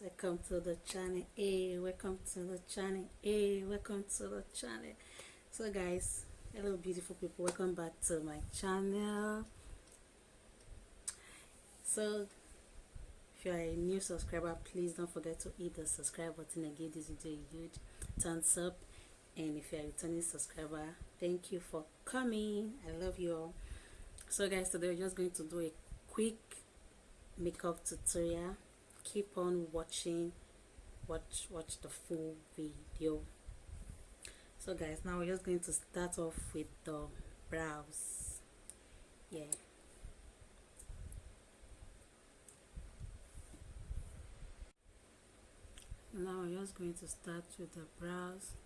welcome to the channel. Hey, welcome to the channel. Hey, welcome to the channel. So guys, hello beautiful people, welcome back to my channel. So if you are a new subscriber, please don't forget to hit the subscribe button and give this video a huge thumbs up. And if you are a returning subscriber, thank you for coming. I love you all. So guys, today we're just going to do a quick makeup tutorial. Keep on watching, watch the full video. So guys, now we're just going to start off with the brows. Yeah, now we're just going to start with the brows.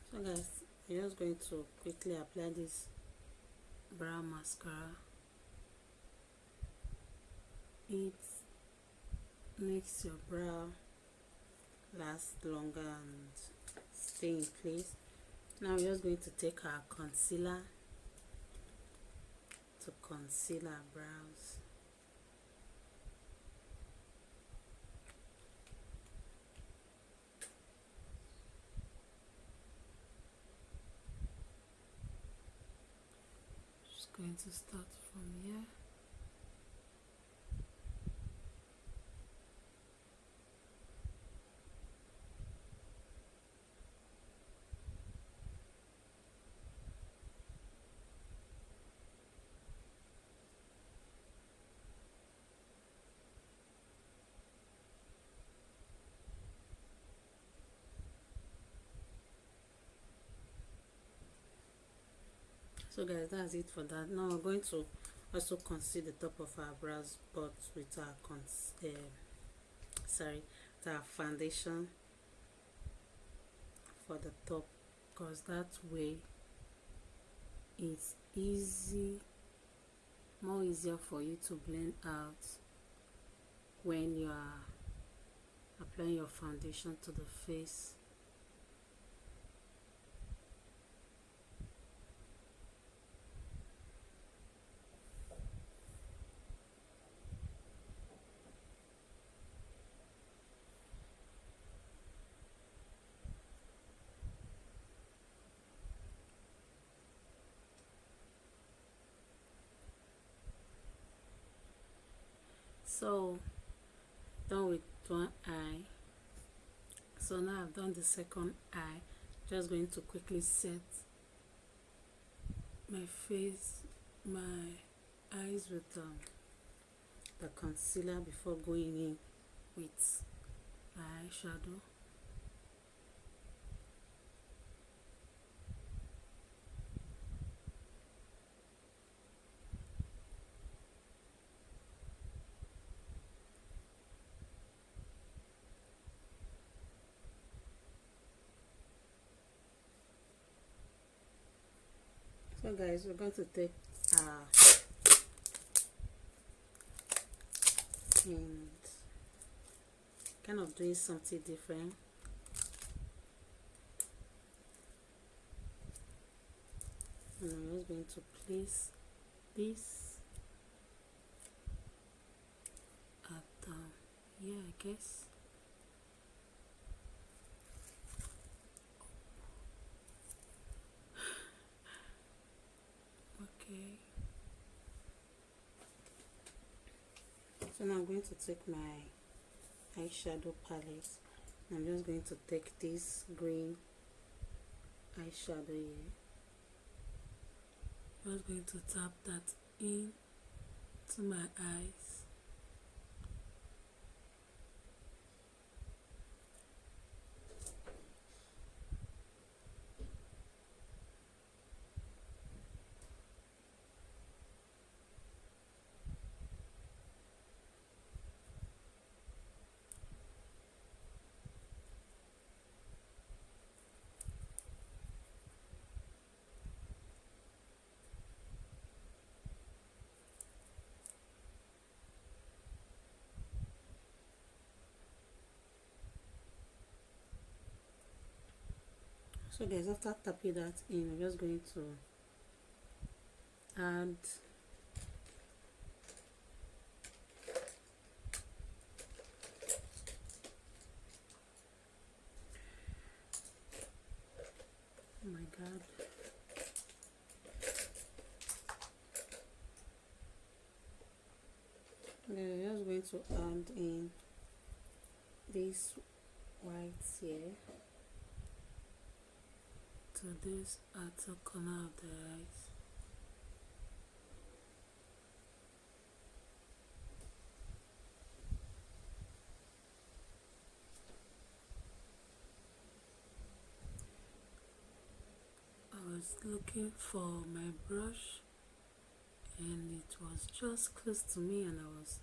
So guys, we're just going to quickly apply this brow mascara. It makes your brow last longer and stay in place. Now we're just going to take our concealer to conceal our brows. Just going to start from here. So guys, that's it for that. Now we're going to also conceal the top of our brows, but with our foundation for the top, because that way it's more easier for you to blend out when you are applying your foundation to the face. So done with one eye. So now I've done the second eye. Just going to quickly set my face, my eyes with the concealer before going in with my eyeshadow. So guys, we're going to take and kind of doing something different. And I'm just going to place this at here, I guess. Okay. So now I'm going to take my eyeshadow palette. I'm just going to take this green eyeshadow here. I'm just going to tap that in to my eyes. So guys, after tapping that in, I'm just going to add oh my god, then I'm just going to add in this white here to this outer corner of the eyes. I was looking for my brush and it was just close to me and I was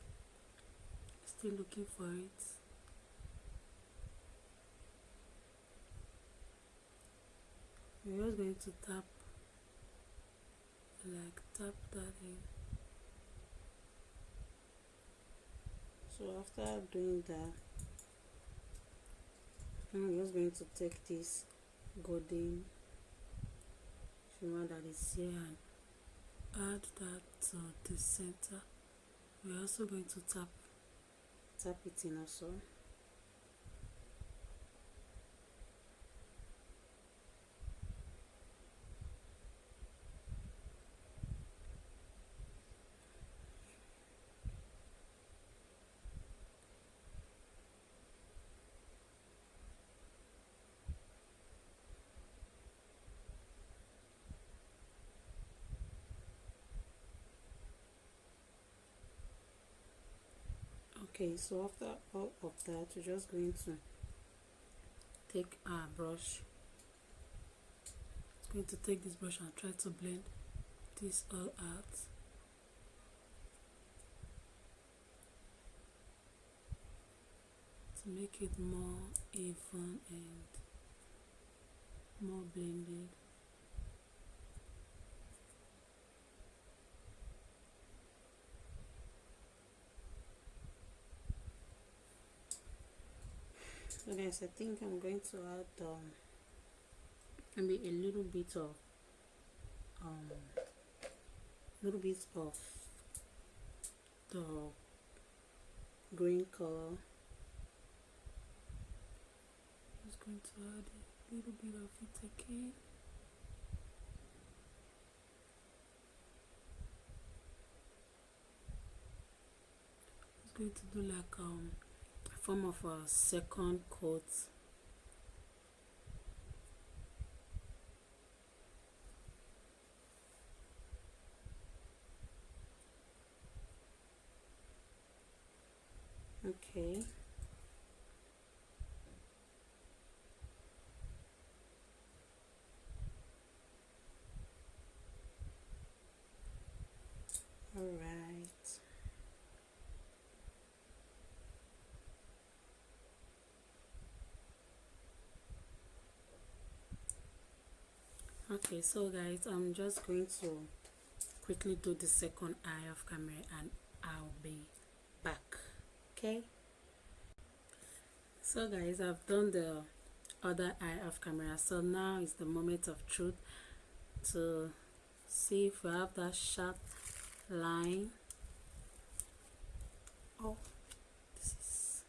still looking for it. We're just going to tap that in. So after doing that, I'm just going to take this golden shimmer that is here and add that to the center. We're also going to tap it in also. Okay, so after all of that, we're just going to take our brush. I'm going to take this brush and try to blend this all out. To make it more even and more blended. So guys, I think I'm going to add maybe a little bit of the green color. Just going to add a little bit of it again. Just going to do like a form of a second coat. Okay. All right. Okay, so guys, I'm just going to quickly do the second eye of camera and I'll be back. Okay, so guys, I've done the other eye of camera, so now is the moment of truth to see if we have that sharp line. Oh, this is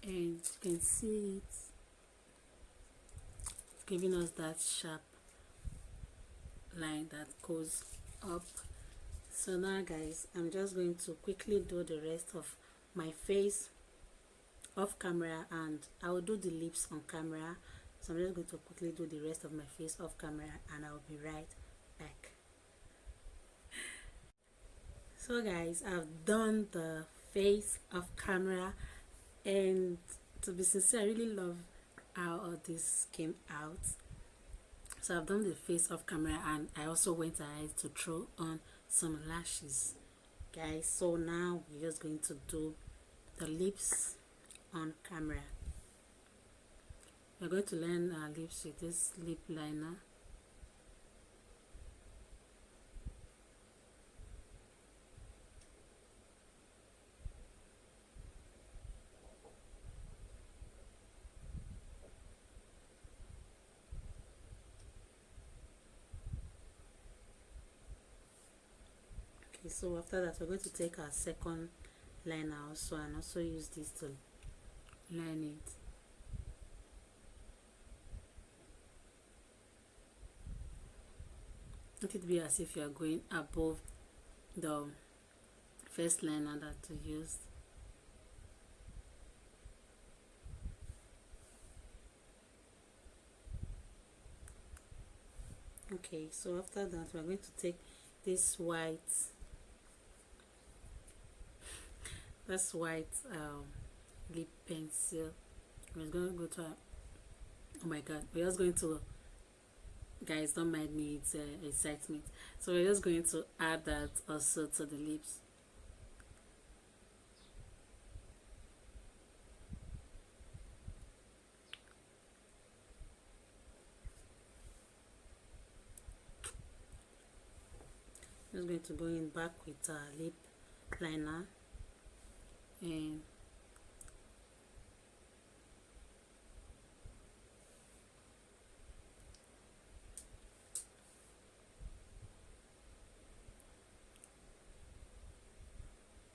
and you can see it's giving us that sharp line that goes up. So now guys, I'm just going to quickly do the rest of my face off camera and I will do the lips on camera. So I'm just going to quickly do the rest of my face off camera and I'll be right back. So guys, I've done the face off camera and to be sincere, I really love how all this came out. So I've done the face off camera and I also went ahead to throw on some lashes, guys. So now we're just going to do the lips on camera. We're going to line our lips with this lip liner. Okay, so after that we're going to take our second liner also and also use this to line it. Let it be as if you are going above the first liner that we used. Okay, so after that we're going to take this white lip pencil. We're going to go to oh my god, we're just going to, guys, don't mind me, it's excitement. So we're just going to add that also to the lips. Just going to go in back with lip liner and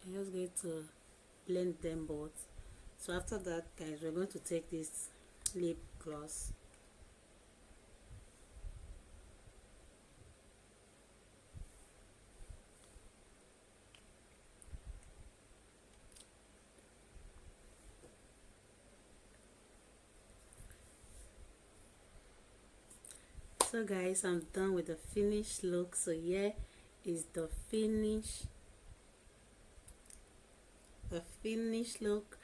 I'm just going to blend them both. So after that, guys, we're going to take this lip gloss. So guys, I'm done with the finished look. So here is the finished look.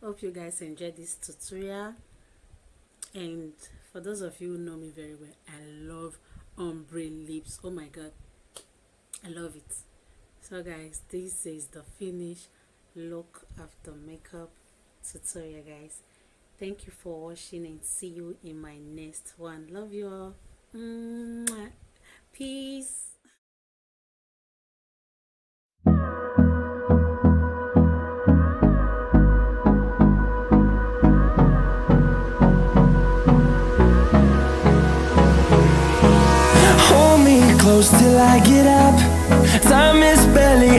Hope you guys enjoyed this tutorial, and for those of you who know me very well, I love ombre lips. Oh my god, I love it. So guys, this is the finished look after makeup tutorial, guys. Thank you for watching and see you in my next one. Love you all. Mwah. Peace. Hold me close till I get up. Time is barely